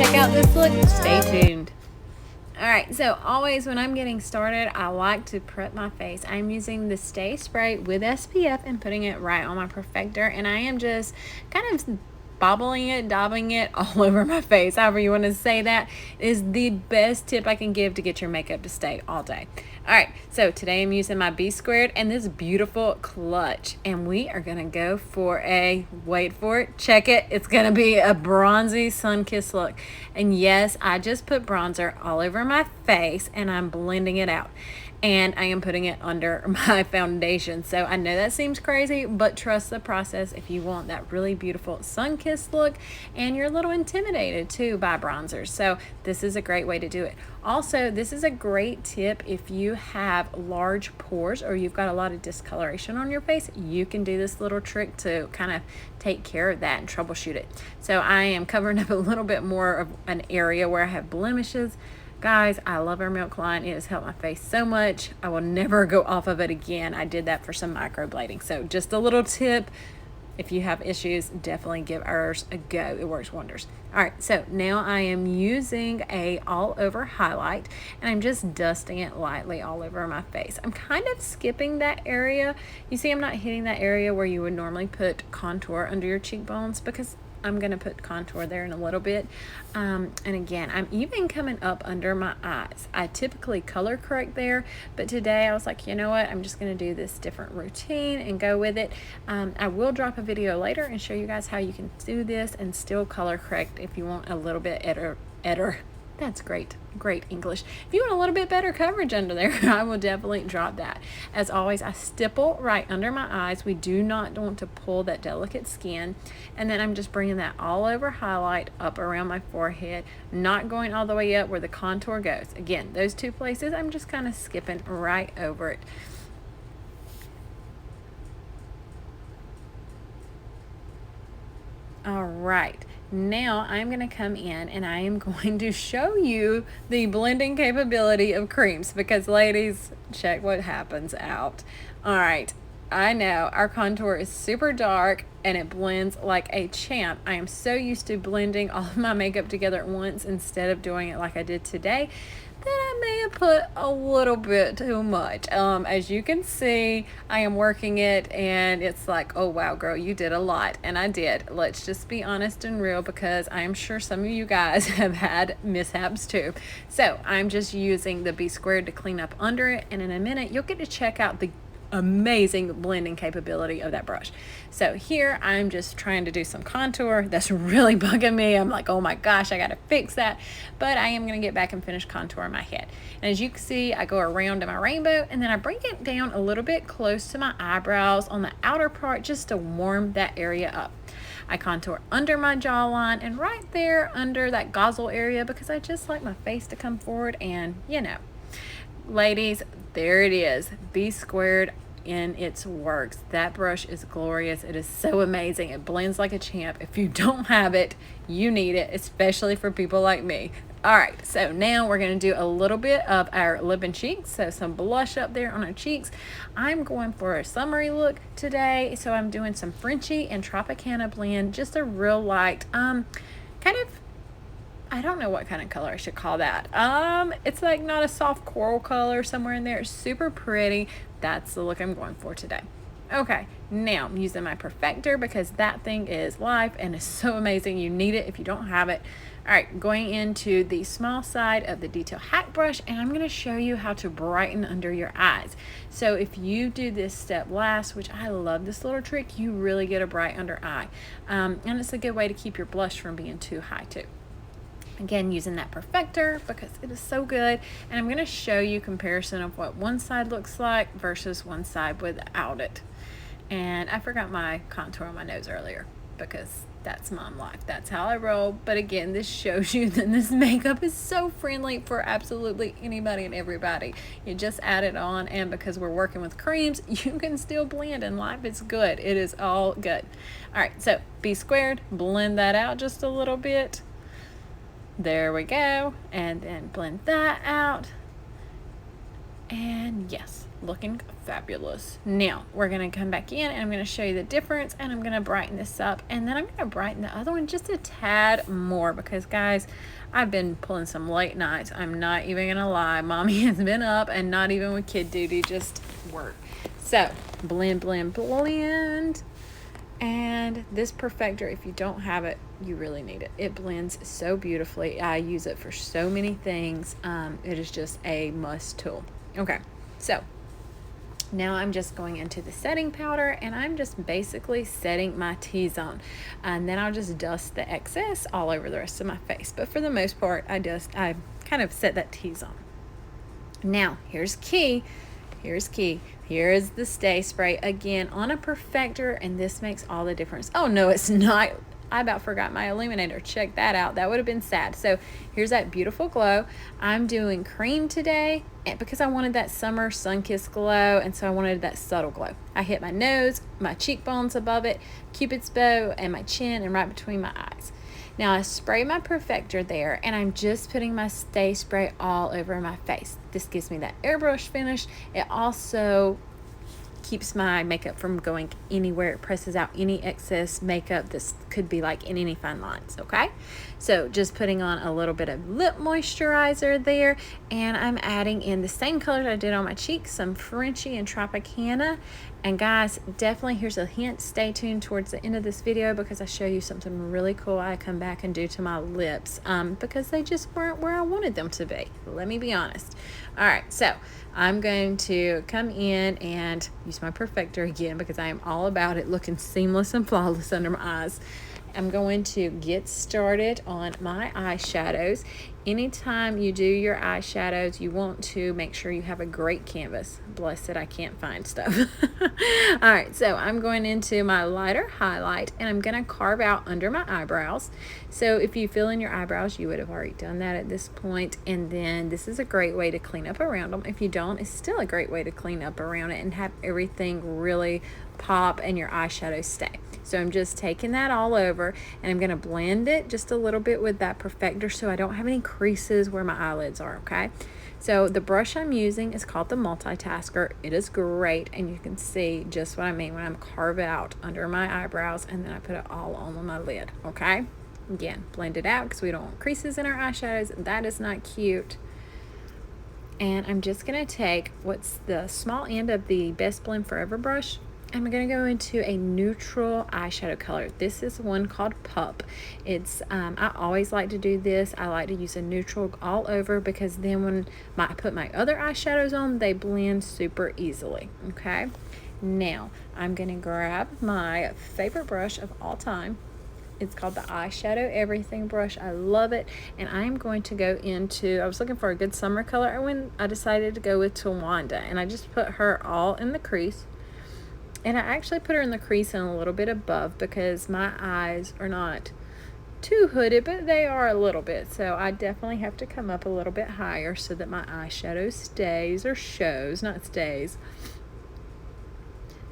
check out this look. Stay tuned. Alright, so always when I'm getting started, I like to prep my face. I'm using the Stay Spray with SPF and putting it right on my perfector, and I am just kind of bobbling it, dabbing it all over my face, however you want to say that. Is the best tip I can give to get your makeup to stay all day. Alright, so today I'm using my B squared and this beautiful clutch, and we are gonna go for a, wait for it, check it, it's gonna be a bronzy sun-kissed look. And yes, I just put bronzer all over my face and I'm blending it out, and I am putting it under my foundation. So I know that seems crazy, but trust the process if you want that really beautiful sun-kissed look and you're a little intimidated too by bronzers. So this is a great way to do it. Also, this is a great tip if you have large pores or you've got a lot of discoloration on your face. You can do this little trick to kind of take care of that and troubleshoot it. So I am covering up a little bit more of an area where I have blemishes. Guys, I love our Milk line. It has helped my face so much. I will never go off of it again. I did that for some microblading. So just a little tip. If you have issues, definitely give ours a go. It works wonders. All right, so now I am using a all over highlight and I'm just dusting it lightly all over my face. I'm kind of skipping that area. You see, I'm not hitting that area where you would normally put contour under your cheekbones because I'm going to put contour there in a little bit. And again, I'm even coming up under my eyes. I typically color correct there, but today I was like, you know what? I'm just going to do this different routine and go with it. I will drop a video later and show you guys how you can do this and still color correct if you want a little bit That's great English. If you want a little bit better coverage under there, I will definitely drop that. As always, I stipple right under my eyes. We do not want to pull that delicate skin. And then I'm just bringing that all over highlight up around my forehead, not going all the way up where the contour goes. Again, those two places, I'm just kind of skipping right over it. All right, now I'm going to come in and I am going to show you the blending capability of creams because, ladies, check what happens out. All right, I know our contour is super dark and it blends like a champ. I am so used to blending all of my makeup together at once instead of doing it like I did today that I may have put a little bit too much. As you can see, I am working it and it's like, oh wow, girl, you did a lot. And I did. Let's just be honest and real because I am sure some of you guys have had mishaps too. So I'm just using the B squared to clean up under it, and in a minute you'll get to check out the amazing blending capability of that brush. So here I'm just trying to do some contour. That's really bugging me. I'm like, oh my gosh, I gotta fix that. But I am gonna get back and finish contouring my head. And as you can see, I go around to my rainbow and then I bring it down a little bit close to my eyebrows on the outer part just to warm that area up. I contour under my jawline and right there under that gosle area because I just like my face to come forward, and you know, ladies, there it is, B squared in its works. That brush is glorious. It is so amazing. It blends like a champ. If you don't have it, you need it, especially for people like me. All right, so now we're going to do a little bit of our lip and cheeks, so some blush up there on our cheeks. I'm going for a summery look today, so I'm doing some Frenchie and Tropicana blend, just a real light, kind of, I don't know what kind of color I should call that. It's like not a soft coral color, somewhere in there. It's super pretty. That's the look I'm going for today. Okay, now I'm using my perfector because that thing is life and is so amazing. You need it if you don't have it. All right, going into the small side of the Detail Hack brush, and I'm going to show you how to brighten under your eyes. So if you do this step last, which I love this little trick, you really get a bright under eye. And it's a good way to keep your blush from being too high too. Again, using that perfector because it is so good, and I'm going to show you comparison of what one side looks like versus one side without it. And I forgot my contour on my nose earlier because that's mom life. That's how I roll. But again, this shows you that this makeup is so friendly for absolutely anybody and everybody. You just add it on, and because we're working with creams, you can still blend, and life is good. It is all good. All right, so B squared, blend that out just a little bit. There we go. And then blend that out. And yes, looking fabulous. Now we're going to come back in and I'm going to show you the difference, and I'm going to brighten this up, and then I'm going to brighten the other one just a tad more because guys, I've been pulling some late nights. I'm not even going to lie. Mommy has been up and not even with kid duty, just work. So blend, blend, blend. And this perfector, if you don't have it, you really need it. It blends so beautifully. I use it for so many things. It is just a must tool. Okay, so now I'm just going into the setting powder, and I'm just basically setting my T-zone, and then I'll just dust the excess all over the rest of my face. But for the most part, I kind of set that T-zone. Now here's key. Here is the Stay Spray again on a perfector, and this makes all the difference. Oh no, it's not. I about forgot my illuminator. Check that out. That would have been sad. So here's that beautiful glow. I'm doing cream today because I wanted that summer sun-kissed glow, and so I wanted that subtle glow. I hit my nose, my cheekbones above it, Cupid's bow, and my chin, and right between my eyes. Now I spray my perfector there, and I'm just putting my Stay Spray all over my face. This gives me that airbrush finish. It also keeps my makeup from going anywhere. It presses out any excess makeup. This could be like in any fine lines, okay? So just putting on a little bit of lip moisturizer there, and I'm adding in the same colors I did on my cheeks, some Frenchie and Tropicana. And guys, definitely here's a hint, stay tuned towards the end of this video because I show you something really cool I come back and do to my lips because they just weren't where I wanted them to be. Let me be honest. All right, so I'm going to come in and use my perfector again because I am all about it looking seamless and flawless under my eyes. I'm going to get started on my eyeshadows. Anytime you do your eyeshadows, you want to make sure you have a great canvas. Bless it, I can't find stuff. All right, so I'm going into my lighter highlight, and I'm going to carve out under my eyebrows. So if you fill in your eyebrows, you would have already done that at this point. And then this is a great way to clean up around them. If you don't, it's still a great way to clean up around it and have everything really pop and your eyeshadows stay. So I'm just taking that all over, and I'm going to blend it just a little bit with that perfector so I don't have any creases where my eyelids are, okay? So the brush I'm using is called the Multitasker. It is great, and you can see just what I mean when I'm carve out under my eyebrows, and then I put it all on my lid, okay? Again, blend it out because we don't want creases in our eyeshadows. That is not cute. And I'm just going to take what's the small end of the Best Blend Forever brush. I'm going to go into a neutral eyeshadow color. This is one called Pup. It's I always like to do this. I like to use a neutral all over because then when I put my other eyeshadows on, they blend super easily. Okay, now I'm going to grab my favorite brush of all time. It's called the Eyeshadow Everything brush. I love it. And I'm going to go into, I was looking for a good summer color, and when I decided to go with Tawanda, and I just put her all in the crease. And I actually put her in the crease and a little bit above because my eyes are not too hooded, but they are a little bit. So I definitely have to come up a little bit higher so that my eyeshadow stays, or shows, not stays.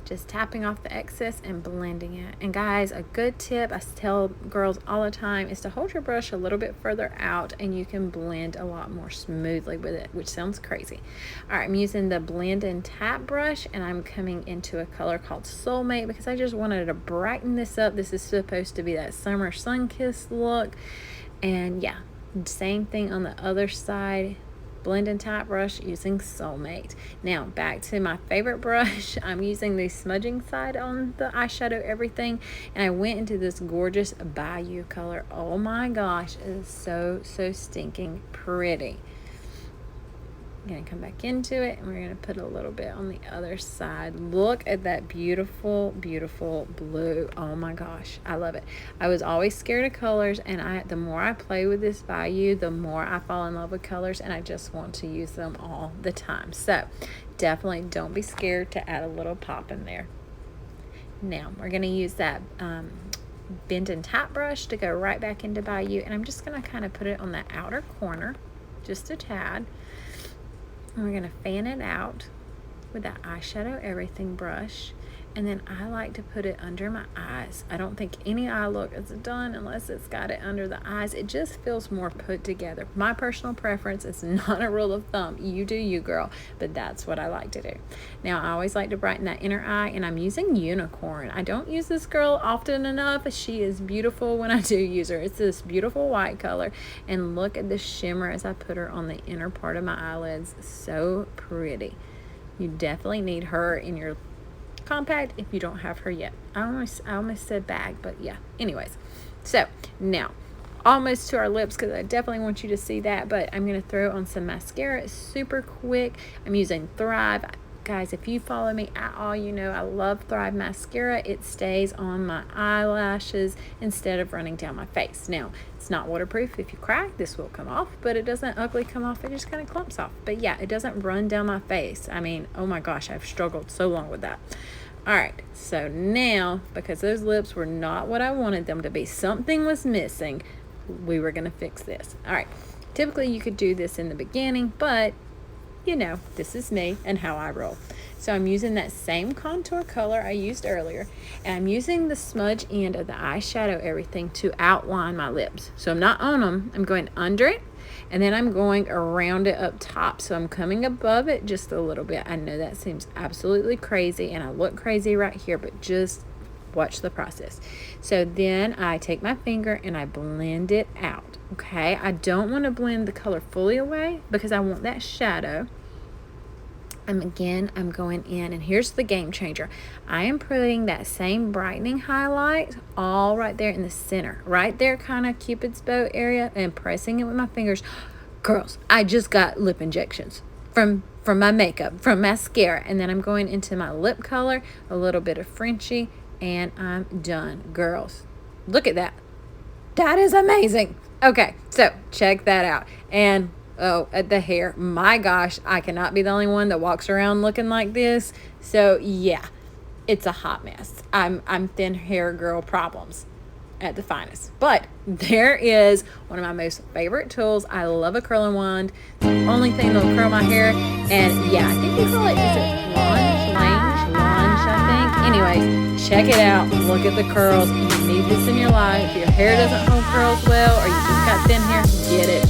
Just tapping off the excess and blending it. And guys, a good tip I tell girls all the time is to hold your brush a little bit further out, and you can blend a lot more smoothly with it, which sounds crazy. All right, I'm using the Blend and Tap brush, and I'm coming into a color called Soulmate because I just wanted to brighten this up. This is supposed to be that summer sun-kissed look. And yeah, same thing on the other side. Blend and Tap brush using Soulmate. Now back to my favorite brush. I'm using the smudging side on the Eyeshadow Everything, and I went into this gorgeous Bayou color. Oh my gosh, it is so stinking pretty. I'm gonna come back into it, and we're gonna put a little bit on the other side. Look at that beautiful blue. Oh my gosh, I love it. I was always scared of colors, and the more I play with this Bayou, the more I fall in love with colors, and I just want to use them all the time. So definitely don't be scared to add a little pop in there. Now we're gonna use that Bend and Tap brush to go right back into Bayou, and I'm just gonna kind of put it on the outer corner just a tad. And we're going to fan it out with that Eyeshadow Everything brush. And then I like to put it under my eyes. I don't think any eye look is done unless it's got it under the eyes. It just feels more put together. My personal preference is not a rule of thumb. You do you, girl, but that's what I like to do. Now, I always like to brighten that inner eye, and I'm using Unicorn. I don't use this girl often enough. She is beautiful when I do use her. It's this beautiful white color, and look at the shimmer as I put her on the inner part of my eyelids. So pretty. You definitely need her in your compact if you don't have her yet. I almost said bag, but yeah. Anyways, so now almost to our lips, because I definitely want you to see that, but I'm going to throw on some mascara super quick. I'm using Thrive. Guys, if you follow me at all, you know I love Thrive mascara. It stays on my eyelashes instead of running down my face. Now, it's not waterproof. If you cry, this will come off, but it doesn't ugly come off. It just kind of clumps off. But yeah, it doesn't run down my face. I mean, oh my gosh, I've struggled so long with that. All right, so now, because those lips were not what I wanted them to be, something was missing, we were going to fix this. All right, typically you could do this in the beginning, but you know, this is me and how I roll. So I'm using that same contour color I used earlier, and I'm using the smudge end of the eyeshadow everything to outline my lips. So I'm not on them, I'm going under it, and then I'm going around it up top. So I'm coming above it just a little bit. I know that seems absolutely crazy, and I look crazy right here, but just watch the process. So then I take my finger and I blend it out. Okay, I don't want to blend the color fully away because I want that shadow. And again, I'm going in, and here's the game changer. I am putting that same brightening highlight all right there in the center, right there, kind of Cupid's bow area, and pressing it with my fingers. Girls, I just got lip injections from my makeup, from mascara, and then I'm going into my lip color, a little bit of Frenchie, and I'm done. Girls, look at that. That is amazing. Okay, so check that out. And oh, at the hair, my gosh, I cannot be the only one that walks around looking like this. So yeah, it's a hot mess. I'm thin hair girl problems at the finest. But there is one of my most favorite tools. I love a curling wand. It's the only thing that'll curl my hair. And yeah, I think they call it, is it lunge, I think. Anyways, check it out. Look at the curls. You need this in your life. If your hair doesn't hold curls well, or you just got thin hair, get it.